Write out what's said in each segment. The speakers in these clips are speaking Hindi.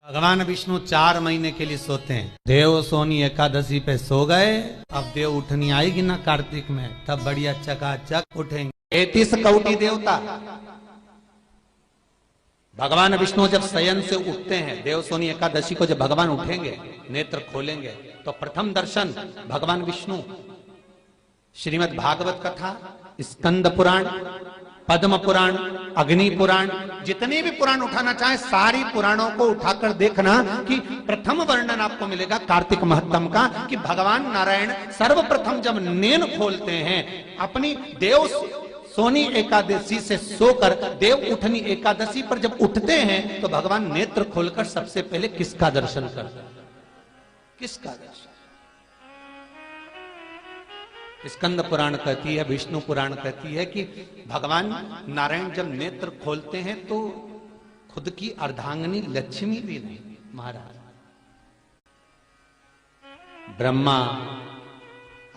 भगवान विष्णु 4 महीने के लिए सोते हैं। देव सोनी एकादशी पे सो गए। अब देव उठनी आएगी ना कार्तिक में, तब बढ़िया चकाचक उठेंगे। 33 कौटी देवता। भगवान विष्णु जब शयन से उठते हैं, देव सोनी एकादशी को जब भगवान उठेंगे, नेत्र खोलेंगे, तो प्रथम दर्शन भगवान विष्णु श्रीमद् भागवत कथा, स्कंद पुराण, पद्म पुराण, अग्नि पुराण, जितने भी पुराण उठाना चाहे सारी पुराणों को उठाकर देखना कि प्रथम वर्णन आपको मिलेगा कार्तिक महत्तम का, कि भगवान नारायण सर्वप्रथम जब नेत्र खोलते हैं अपनी देव सोनी एकादशी से सोकर देव उठनी एकादशी पर जब उठते हैं, तो भगवान नेत्र खोलकर सबसे पहले किसका दर्शन करते हैं? किसका दर्शन? स्कंद पुराण कहती है, विष्णु पुराण कहती है कि भगवान नारायण जब नेत्र खोलते हैं तो खुद की अर्धांगिनी लक्ष्मी भी नहीं, महाराज ब्रह्मा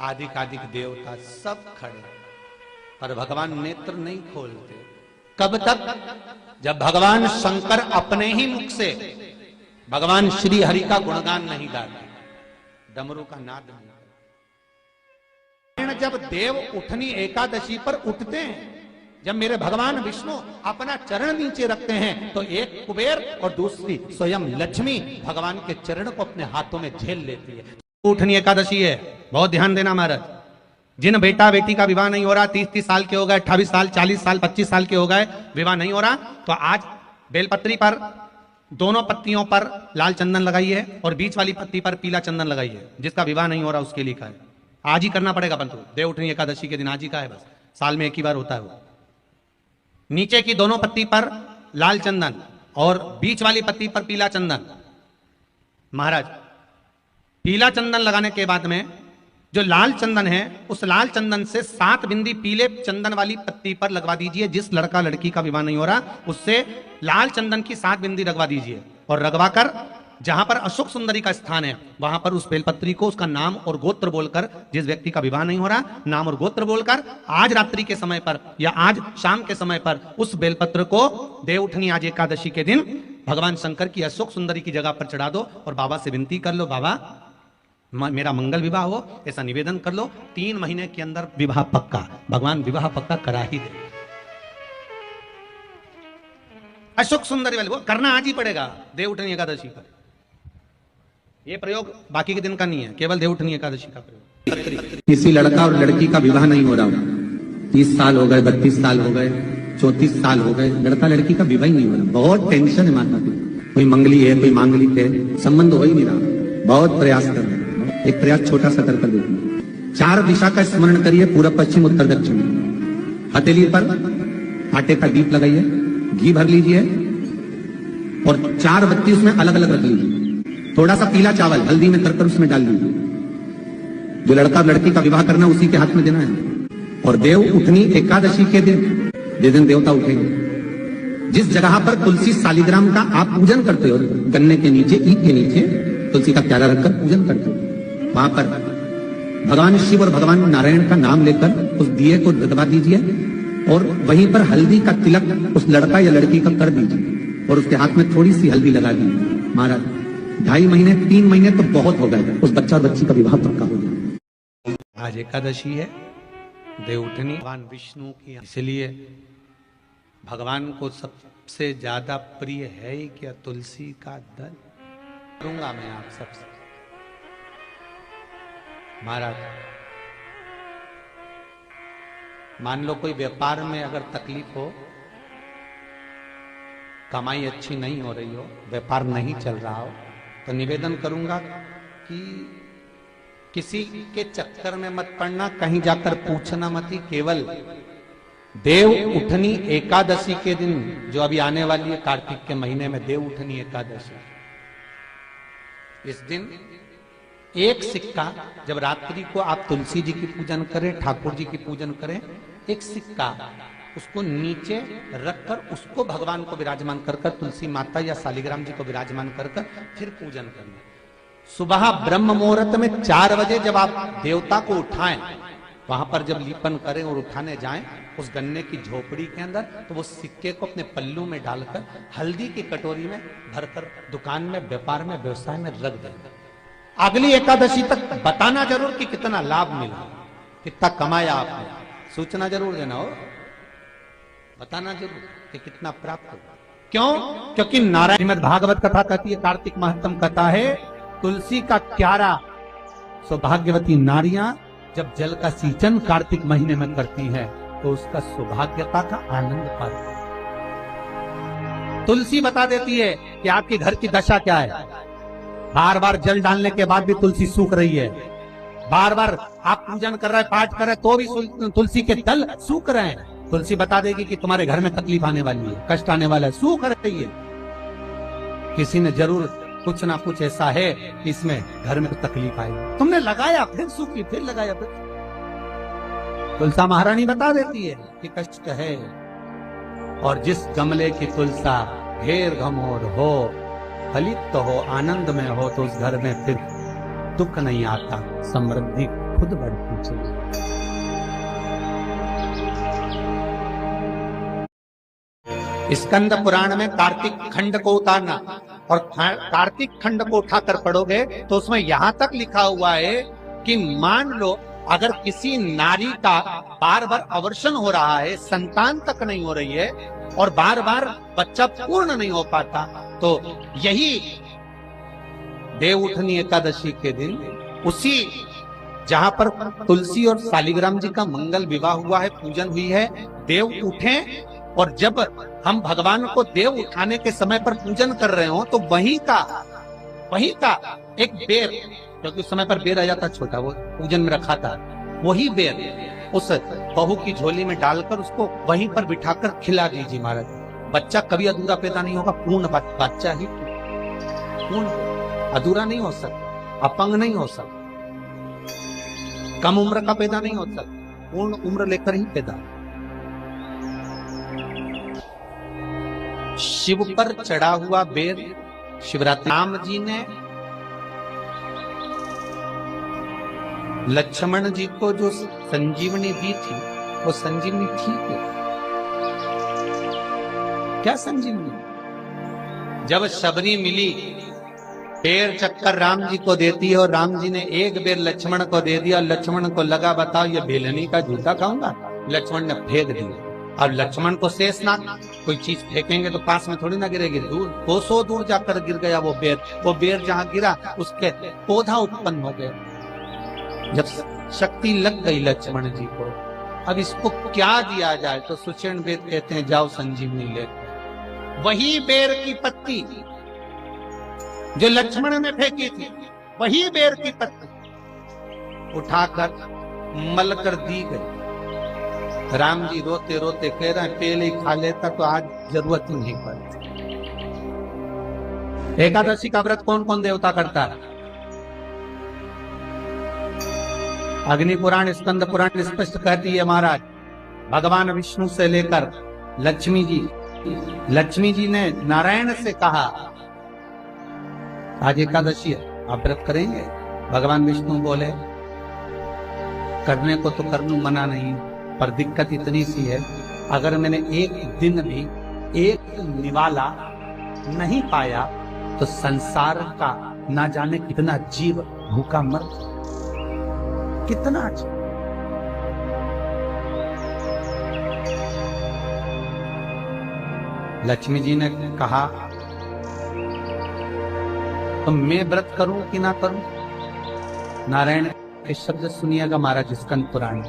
आदिक देवता सब खड़े, पर भगवान नेत्र नहीं खोलते। कब तक? जब भगवान शंकर अपने ही मुख से भगवान श्री हरि का गुणगान नहीं गाते, डमरू का नाद नहीं। जब देव उठनी एकादशी पर उठते हैं, जब मेरे भगवान विष्णु अपना चरण नीचे रखते हैं, तो एक कुबेर और दूसरी स्वयं लक्ष्मी भगवान के चरण को अपने हाथों में झेल लेती है। उठनी एकादशी है, बहुत ध्यान देना महाराज। जिन बेटा बेटी का विवाह नहीं हो रहा, 30 साल के हो गए, 28 साल, 40 साल, 25 साल के हो गए, विवाह नहीं हो रहा, तो आज बेलपत्री पर दोनों पत्तियों पर लाल चंदन लगाइए और बीच वाली पत्ती पर पीला चंदन लगाइए। जिसका विवाह नहीं हो रहा उसके लिए है, आज ही करना पड़ेगा, परंतु देव उठनी एकादशी के दिन आज ही का है, बस साल में एक ही बार होता है वो। नीचे की दोनों पत्ती पर लाल चंदन और बीच वाली पत्ती पर पीला चंदन। महाराज पीला चंदन लगाने के बाद में जो लाल चंदन है, उस लाल चंदन से 7 बिंदी पीले चंदन वाली पत्ती पर लगवा दीजिए। जिस लड़का लड़की का विवाह नहीं हो रहा उससे लाल चंदन की 7 बिंदी लगवा दीजिए, और लगवाकर जहां पर अशोक सुंदरी का स्थान है वहां पर उस बेलपत्री को उसका नाम और गोत्र बोलकर, जिस व्यक्ति का विवाह नहीं हो रहा, नाम और गोत्र बोलकर आज रात्रि के समय पर या आज शाम के समय पर उस बेलपत्र को देव उठनी आज एकादशी के दिन भगवान शंकर की अशोक सुंदरी की जगह पर चढ़ा दो और बाबा से विनती कर लो, बाबा मेरा मंगल विवाह हो, ऐसा निवेदन कर लो। 3 महीने के अंदर विवाह पक्का, भगवान विवाह पक्का करा ही दे। अशोक सुंदरी वाले वो करना आज ही पड़ेगा देव उठनी एकादशी पर। ये प्रयोग बाकी के दिन का नहीं है, केवल देव उठनी एकादशी का प्रयोग। किसी लड़का और लड़की का विवाह नहीं हो रहा, 30 साल हो गए, 32 साल हो गए, 34 साल हो गए, लड़का लड़की का विवाह ही नहीं हो रहा, बहुत टेंशन है माता पिता। कोई मंगली है, कोई मांगलिक है, संबंध हो ही नहीं रहा, बहुत प्रयास कर रहे हैं। एक प्रयास छोटा सा कर देखिए। 4 दिशा का स्मरण करिए, पूर्व पश्चिम उत्तर दक्षिण। हथेली पर आटे का दीप लगाइए, घी भर लीजिए और 4 बत्ती उसमें अलग अलग रख लीजिए। थोड़ा सा पीला चावल हल्दी में कर उसमें डाल दीजिए। जो लड़का लड़की का विवाह करना उसी के हाथ में देना है। और देव उठनी एकादशी के दिन, जिस दिन देवता उठेंगे, जिस जगह पर तुलसी सालिग्राम का आप पूजन करते हो, गन्ने के नीचे, ईंट के नीचे तुलसी का प्याला रखकर पूजन करते हो, वहां पर भगवान शिव और भगवान नारायण का नाम लेकर उस दिए को दबा दीजिए और वहीं पर हल्दी का तिलक उस लड़का या लड़की का कर दीजिए और उसके हाथ में थोड़ी सी हल्दी लगा दीजिए। महाराज 2.5 महीने 3 महीने तो बहुत हो गए, उस बच्चा और बच्ची का विवाह पक्का हो जाए। आज एकादशी है, देव उठनी भगवान विष्णु की, इसलिए भगवान को सबसे ज्यादा प्रिय है ही क्या? तुलसी का दल। करूंगा मैं आप सबसे महाराज, मान लो कोई व्यापार में अगर तकलीफ हो, कमाई अच्छी नहीं हो रही हो, व्यापार नहीं चल रहा हो, तो निवेदन करूंगा कि किसी के चक्कर में मत पड़ना, कहीं जाकर पूछना मत ही। केवल देव उठनी एकादशी के दिन जो अभी आने वाली है, कार्तिक के महीने में देव उठनी एकादशी, इस दिन एक सिक्का, जब रात्रि को आप तुलसी जी की पूजन करें, ठाकुर जी की पूजन करें, एक सिक्का उसको नीचे रखकर उसको भगवान को विराजमान कर तुलसी माता या सालिग्राम जी को विराजमान कर फिर पूजन करना। सुबह ब्रह्म मुहूर्त में 4 बजे जब आप देवता को उठाएं, वहां पर जब लीपन करें और उठाने जाएं उस गन्ने की झोपड़ी के अंदर, तो वो सिक्के को अपने पल्लू में डालकर हल्दी की कटोरी में भरकर दुकान में, व्यापार में, व्यवसाय में रख दें। अगली एकादशी तक बताना जरूर कि कितना लाभ मिला, कितना कमाया आपने, सूचना जरूर देना हो, बताना जरूर कि कितना प्राप्त हुआ। क्यों? क्योंकि नारायण श्रीमद् भागवत कथा कहती है, कार्तिक महत्तम कथा है, तुलसी का क्यारा सौभाग्यवती नारियां जब जल का सिंचन कार्तिक महीने में करती हैं तो उसका सौभाग्यता का आनंद पाती है। तुलसी बता देती है कि आपके घर की दशा क्या है। बार बार जल डालने के बाद भी तुलसी सूख रही है, बार बार आप पूजन कर रहे हैं, पाठ कर रहे हैं, तो भी तुलसी के तल सूख रहे हैं। तुलसी बता देगी कि तुम्हारे घर में तकलीफ आने वाली है, कष्ट आने वाला है, सूख रही है। किसी ने जरूर कुछ ना कुछ ऐसा है कि इसमें घर में तकलीफ आई, तुमने लगाया फिर सूखी, फिर लगाया फिर। तुलसा महारानी बता देती है कि कष्ट है। और जिस गमले की तुलसा घेर घमोर हो, फलित तो हो, आनंद में हो, तो उस घर में फिर दुख नहीं आता, समृद्धि खुद बढ़ती चली। स्कंद पुराण में कार्तिक खंड को उतारना, और कार्तिक खंड को उठाकर पढ़ोगे तो उसमें यहां तक लिखा हुआ है कि मान लो अगर किसी नारी का बार बार अवर्षण हो रहा है, संतान तक नहीं हो रही है और बार बार बच्चा पूर्ण नहीं हो पाता, तो यही देवउठनी एकादशी के दिन, उसी जहां पर तुलसी और शालिग्राम जी का मंगल विवाह हुआ है, पूजन हुई है, देव उठे, और जब हम भगवान को देव उठाने के समय पर पूजन कर रहे हो तो वहीं का एक बेर, क्योंकि उस समय पर बेर आ जाता छोटा, वो पूजन में रखा था, वही बेर उस बहू की झोली में डालकर उसको वहीं पर बिठाकर खिला दीजिए महाराज। बच्चा कभी अधूरा पैदा नहीं होगा, पूर्ण बच्चा ही पूर्ण, अधूरा नहीं हो सकता, अपंग नहीं हो सकता, कम उम्र का पैदा नहीं हो सकता, पूर्ण उम्र लेकर ही पैदा। शिव पर चढ़ा हुआ बेर शिवरात्रि, राम जी ने लक्ष्मण जी को जो संजीवनी दी थी, वो संजीवनी थी क्या? संजीवनी जब शबरी मिली, बेर चक्कर राम जी को देती है और राम जी ने एक बेर लक्ष्मण को दे दिया, लक्ष्मण को लगा बताओ ये बेलनी का जूता खाऊंगा, लक्ष्मण ने फेंक दिया। अब लक्ष्मण को शेष ना, कोई चीज फेंकेंगे तो पास में थोड़ी ना गिरेगी, दूर, कोसों दूर जाकर गिर गया वो बेर जहां गिरा उसके पौधा उत्पन्न हो गया। जब शक्ति लग गई लक्ष्मण जी को, अब इसको क्या दिया जाए, तो सुषेण वेद कहते हैं जाओ संजीवनी ले। वही बेर की पत्ती जो लक्ष्मण ने फेंकी थी, वही बेर की पत्ती उठाकर मलकर दी गई। राम जी रोते रोते कह रहे हैं पहले ही खा लेता तो आज जरूरत ही नहीं पड़ती। एकादशी का व्रत कौन कौन देवता करता है? अग्नि पुराण, स्कंद पुराण स्पष्ट कहती है महाराज, भगवान विष्णु से लेकर लक्ष्मी जी ने नारायण से कहा आज एकादशी है, आप व्रत करेंगे? भगवान विष्णु बोले करने को तो कर लूं, मना नहीं, पर दिक्कत इतनी सी है, अगर मैंने एक दिन भी एक निवाला नहीं पाया तो संसार का ना जाने कितना जीव भूखा मर, कितना जीव। लक्ष्मी जी ने कहा तो मैं व्रत करूं कि ना करूं? नारायण के शब्द सुनिएगा महाराज, स्कंद पुराण,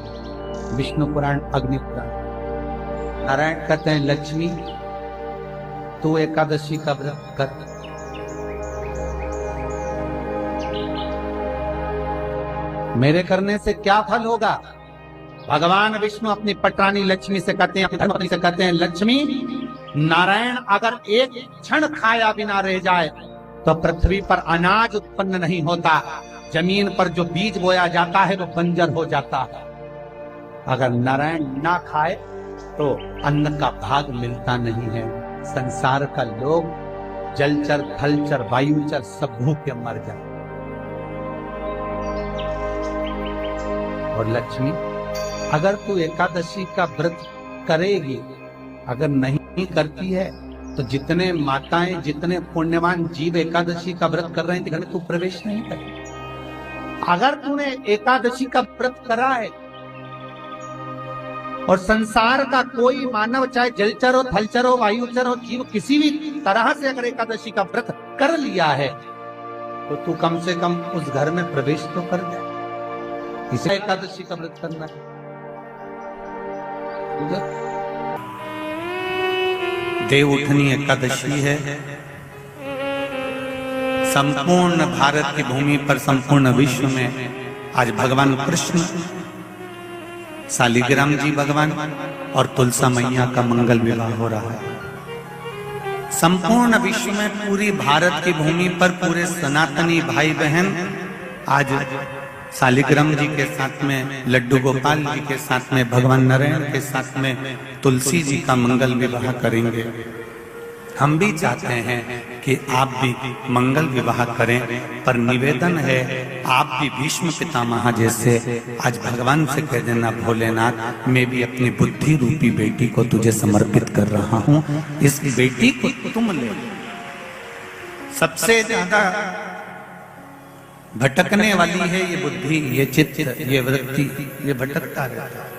विष्णु पुराण, अग्नि पुराण। नारायण कहते हैं लक्ष्मी तू एकादशी का व्रत कर, मेरे करने से क्या फल होगा? भगवान विष्णु अपनी पटरानी लक्ष्मी से कहते हैं, धर्मपत्नी से कहते हैं लक्ष्मी, नारायण अगर एक क्षण खाया बिना रह जाए तो पृथ्वी पर अनाज उत्पन्न नहीं होता, जमीन पर जो बीज बोया जाता है वो बंजर हो जाता है। अगर नारायण ना खाए तो अन्न का भाग मिलता नहीं है। संसार का लोग जलचर, थलचर, वायुचर सब भूखे मर जाते। और लक्ष्मी अगर तू एकादशी का व्रत करेगी, अगर नहीं करती है तो जितने माताएं, जितने पुण्यवान जीव एकादशी का व्रत कर रहे हैं घर में तू प्रवेश नहीं करेगी। अगर तूने एकादशी का व्रत करा है और संसार का कोई मानव, चाहे जलचर हो, थलचर हो, वायुचर हो, जीव किसी भी तरह से अगर एकादशी का व्रत कर लिया है तो तू कम से कम उस घर में प्रवेश तो कर दे। इसे एकादशी का व्रत करना है। देवउठनी एकादशी है। संपूर्ण भारत की भूमि पर, संपूर्ण विश्व में आज भगवान कृष्ण, शालिग्राम जी भगवान और तुलसा मैया का मंगल विवाह हो रहा है। संपूर्ण विश्व में, पूरी भारत की भूमि पर पूरे सनातनी भाई बहन आज शालिग्राम जी के साथ में, लड्डू गोपाल जी के साथ में, भगवान नारायण के साथ में तुलसी जी का मंगल विवाह करेंगे। हम भी चाहते हैं कि आप भी मंगल विवाह करें, पर निवेदन है आप भी भीष्म पितामह जैसे आज भगवान से कह देना, भोलेनाथ मैं भी अपनी बुद्धि रूपी बेटी को तुझे समर्पित कर रहा हूं, इस बेटी को तुम ले। सबसे ज्यादा भटकने वाली है ये बुद्धि, ये चित्त, ये वृत्ति, ये भटकता रहता है।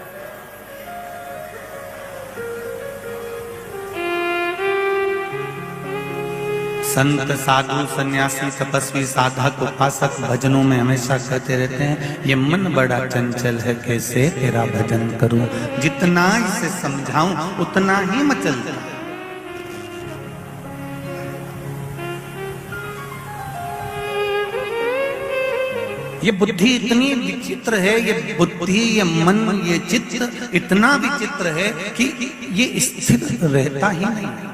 संत, साधु, सन्यासी, तपस्वी, साधक, उपासक भजनों में हमेशा कहते रहते हैं ये मन बड़ा चंचल है, कैसे तेरा भजन करूं, जितना इसे समझाऊं उतना ही मचलता। ये बुद्धि इतनी विचित्र है, ये बुद्धि, ये मन, ये चित्त इतना विचित्र है कि ये स्थिर रहता ही नहीं।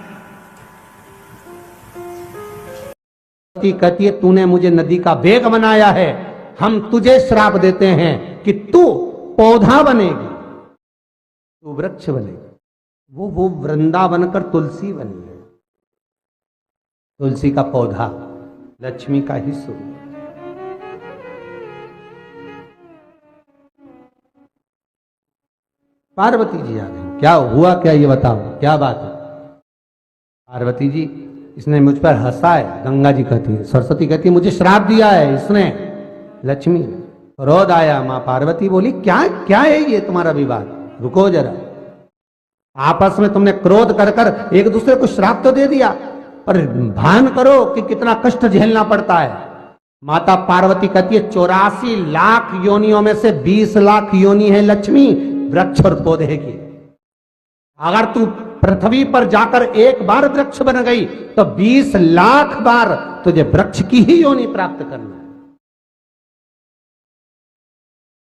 कहती है तूने मुझे नदी का वेग बनाया है, हम तुझे श्राप देते हैं कि तू पौधा बनेगी, तू वृक्ष बनेगी। वो वृंदा बनकर तुलसी बनी है। तुलसी का पौधा लक्ष्मी का ही स्वरूप। पार्वती जी आ गई। क्या हुआ, क्या ये बताओ, क्या बात है? पार्वती जी, इसने मुझ पर हंसा है। गंगा जी कहती है, सरस्वती कहती है मुझे श्राप दिया है इसने, लक्ष्मी। क्रोध आया। मां पार्वती बोली क्या क्या है ये तुम्हारा विवाद, रुको जरा। आपस में तुमने क्रोध कर कर एक दूसरे को श्राप तो दे दिया, पर भान करो कि कितना कष्ट झेलना पड़ता है। माता पार्वती कहती है 84 लाख योनियों में से 20 लाख योनि है लक्ष्मी वृक्ष और पौधे की। अगर तू पृथ्वी पर जाकर एक बार वृक्ष बन गई तो 20 लाख बार तुझे वृक्ष की ही योनि प्राप्त करना है।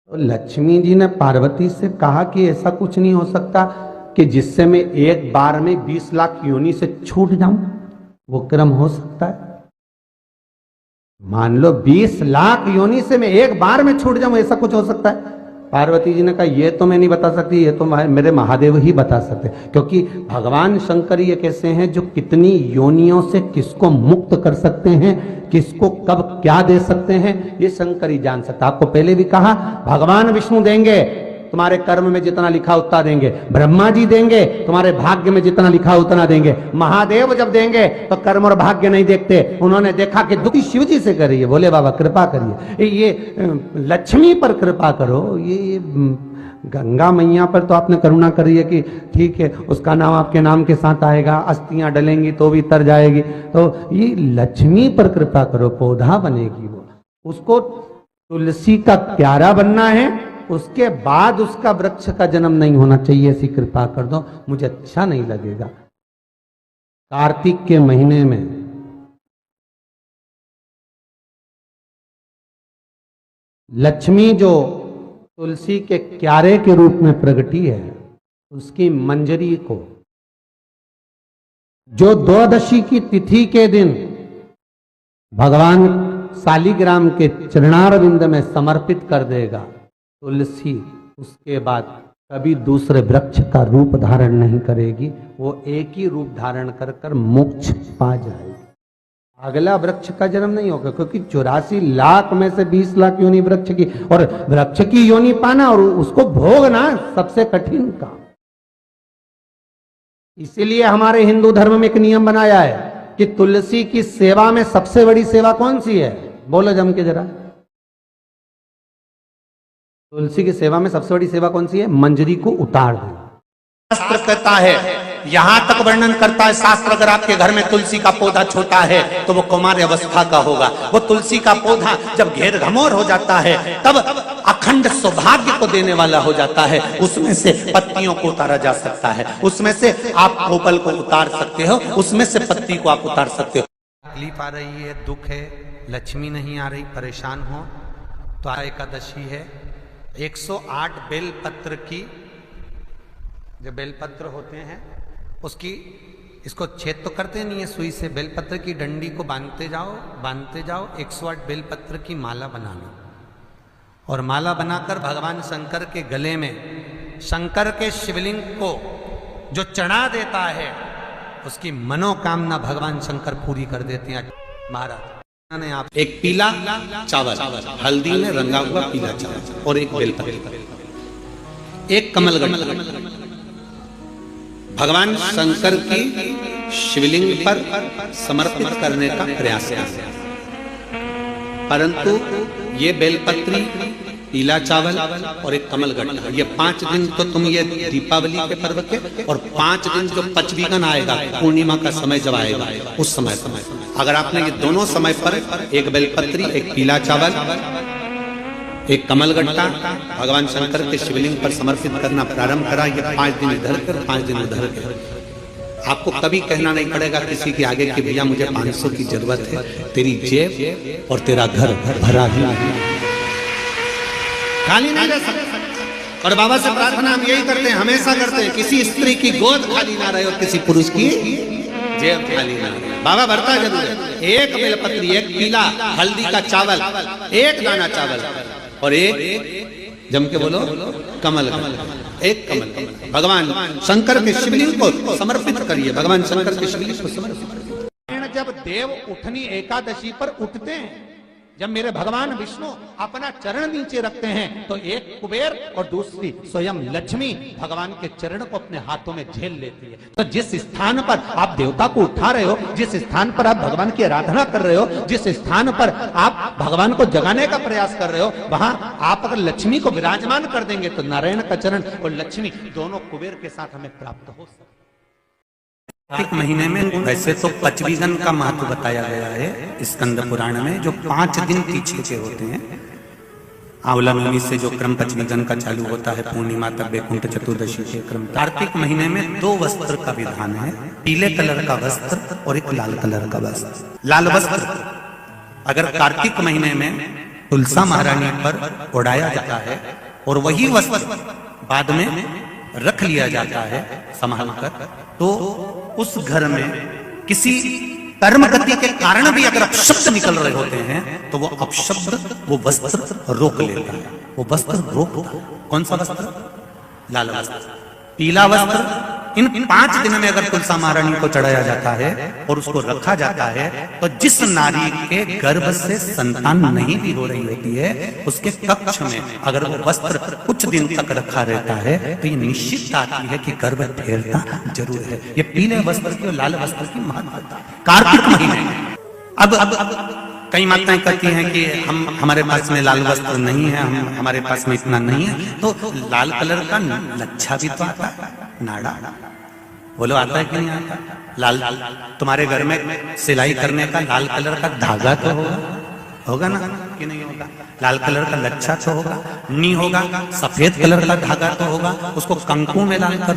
तो लक्ष्मी जी ने पार्वती से कहा कि ऐसा कुछ नहीं हो सकता कि जिससे मैं एक बार में 20 लाख योनि से छूट जाऊं, वो क्रम हो सकता है? मान लो 20 लाख योनि से मैं एक बार में छूट जाऊं, ऐसा कुछ हो सकता है? पार्वती जी ने कहा ये तो मैं नहीं बता सकती, ये तो मेरे महादेव ही बता सकते, क्योंकि भगवान शंकर ये कैसे हैं जो कितनी योनियों से किसको मुक्त कर सकते हैं, किसको कब क्या दे सकते हैं, ये शंकर ही जान सकता। आपको पहले भी कहा भगवान विष्णु देंगे तुम्हारे कर्म में जितना लिखा उतना देंगे, ब्रह्मा जी देंगे तुम्हारे भाग्य में जितना लिखा उतना देंगे, महादेव जब देंगे तो कर्म और भाग्य नहीं देखते। उन्होंने देखा कि दुखी शिव जी से करिए, बोले बाबा कृपा करिए, ये लक्ष्मी पर कृपा करो, ये गंगा मैया पर तो आपने करुणा करी है कि ठीक है उसका नाम आपके नाम के साथ आएगा, अस्थियां डलेंगी तो भी तर जाएगी, तो ये लक्ष्मी पर कृपा करो, पौधा बनेगी वो, उसको तुलसी का क्यारा बनना है, उसके बाद उसका वृक्ष का जन्म नहीं होना चाहिए, ऐसी कृपा कर दो, मुझे अच्छा नहीं लगेगा। कार्तिक के महीने में लक्ष्मी जो तुलसी के क्यारे के रूप में प्रगटी है, उसकी मंजरी को जो द्वादशी की तिथि के दिन भगवान शालिग्राम के चरणारविंद में समर्पित कर देगा, तुलसी उसके बाद कभी दूसरे वृक्ष का रूप धारण नहीं करेगी, वो एक ही रूप धारण कर कर मोक्ष पा जाएगी। अगला वृक्ष का जन्म नहीं होगा, क्योंकि 84 लाख में से 20 लाख योनि वृक्ष की, और वृक्ष की योनि पाना और उसको भोगना सबसे कठिन काम। इसीलिए हमारे हिंदू धर्म में एक नियम बनाया है कि तुलसी की सेवा में सबसे बड़ी सेवा कौन सी है? बोलो जम के जरा। तुलसी की सेवा में सबसे बड़ी सेवा कौन सी है? मंजरी को उतार दो। शास्त्र कहता है, यहां तक वर्णन करता है शास्त्र, अगर आपके घर में तुलसी का पौधा छोटा है तो वो कौमार्य अवस्था का होगा। वो तुलसी का पौधा जब घेर घमोर हो जाता है तब अखंड सौभाग्य को देने वाला हो जाता है। उसमें से पत्तियों को उतारा जा सकता है, उसमें से आप कोपल को उतार सकते हो, उसमें से पत्ती को आप उतार सकते हो। तकलीफ आ रही है, दुख है, लक्ष्मी नहीं आ रही, परेशान हो तो एकादशी है। 108 बेलपत्र की, जो बेलपत्र होते हैं उसकी, इसको छेद तो करते नहीं है सुई से, बेलपत्र की डंडी को बांधते जाओ 108 बेलपत्र की माला बना लो, और माला बनाकर भगवान शंकर के गले में, शंकर के शिवलिंग को जो चढ़ा देता है उसकी मनोकामना भगवान शंकर पूरी कर देते हैं। महाराज ने आप एक पीला चावल, हल्दी में रंगा हुआ पीला चावल, और एक बेलपत्र, एक कमलगट्टा भगवान शंकर की शिवलिंग पर समर्पित करने का प्रयास किया। परंतु ये बेलपत्री, पीला चावल और एक कमलगट्टा, ये 5 दिन तो तुम ये दीपावली के पर्व के, और 5 दिन जो पचवीगन आएगा, पूर्णिमा का समय जब आएगा, उस समय अगर आपने ये दोनों समय पर एक बेलपत्री, एक पीला चावल, एक कमलगट्टा भगवान शंकर के शिवलिंग पर समर्पित करना प्रारंभ करा, ये 5 दिन इधर कर, 5 दिन उधर कर, आपको कभी कहना नहीं पड़ेगा किसी के आगे कि भैया मुझे 500 की जरूरत है, तेरी जेब और तेरा घर भरा ही खाली नहीं रह सकता। और बाबा से प्रार्थना हम यही करते हैं, हमेशा करते हैं, किसी स्त्री की गोद खाली ना रहे और किसी पुरुष की जेब खाली ना रहे। बाबा भरता जरूर है। एक बेलपत्री, एक पीला हल्दी का चावल, एक दाना चावल, और एक जम के बोलो कमल, एक कमल भगवान शंकर के शिवलिंग को समर्पित करिए। भगवान शंकर के शिवलिंग को समर्पित। जब देव उठनी एकादशी पर उठते हैं, जब मेरे भगवान विष्णु अपना चरण नीचे रखते हैं, तो एक कुबेर और दूसरी स्वयं लक्ष्मी भगवान के चरण को अपने हाथों में झेल लेती है। तो जिस स्थान पर आप देवता को उठा रहे हो, जिस स्थान पर आप भगवान की आराधना कर रहे हो, जिस स्थान पर आप भगवान को जगाने का प्रयास कर रहे हो, वहां आप अगर लक्ष्मी को विराजमान कर देंगे तो नारायण का चरण और लक्ष्मी दोनों कुबेर के साथ हमें प्राप्त हो सकते। कार्तिक महीने में वैसे तो पचवीगन का महत्व बताया गया है स्कंद पुराण में, जो 5 दिन पीछे के होते हैं। आंवला नवमी से जो क्रम पचवीगन का चालू होता है, पूर्णिमा तक वैकुंठ चतुर्दशी के क्रम। कार्तिक महीने में 2 वस्त्र का विधान है, पीले कलर का वस्त्र और एक लाल कलर का वस्त्र। लाल वस्त्र अगर कार्तिक महीने में तुलसा महारानी पर उड़ाया जाता है और वही वस्त्र बाद में रख लिया जाता है संभाल कर, तो उस घर में किसी कर्म गति के कारण भी अगर अपशब्द निकल रहे होते हैं तो वो अपशब्द वो वस्त्र रोक लेता है। वो वस्त्र रोकता है। कौन सा वस्त्र? लाल वस्त्र, पीला वस्त्र। इन 5 दिन में अगर तुलसा महारानी को चढ़ाया जाता है और उसको रखा जाता है, तो जिस नारी के गर्भ से संतान नहीं भी हो रही होती है, उसके कक्ष में अगर वो वस्त्र कुछ दिन तक रखा रहता है तो ये निश्चित आती है कि गर्भ ठहरता जरूर है। ये पीले वस्त्र की और लाल वस्त्र की महत्वता कार्तिक महीने में। अब कई माताएं कहती हैं कि हमारे पास में लाल वस्त्र नहीं है, हमारे पास में इतना नहीं है, तो लाल कलर का लच्छा भी तो आता है, नाड़ा। बोलो आता है कि नहीं आता? लाल तुम्हारे घर में सिलाई करने का लाल कलर का धागा तो होगा ना कि नहीं होगा? लाल कलर का लच्छा तो होगा, नहीं होगा सफेद कलर का धागा तो होगा, उसको कंकु में लाल कर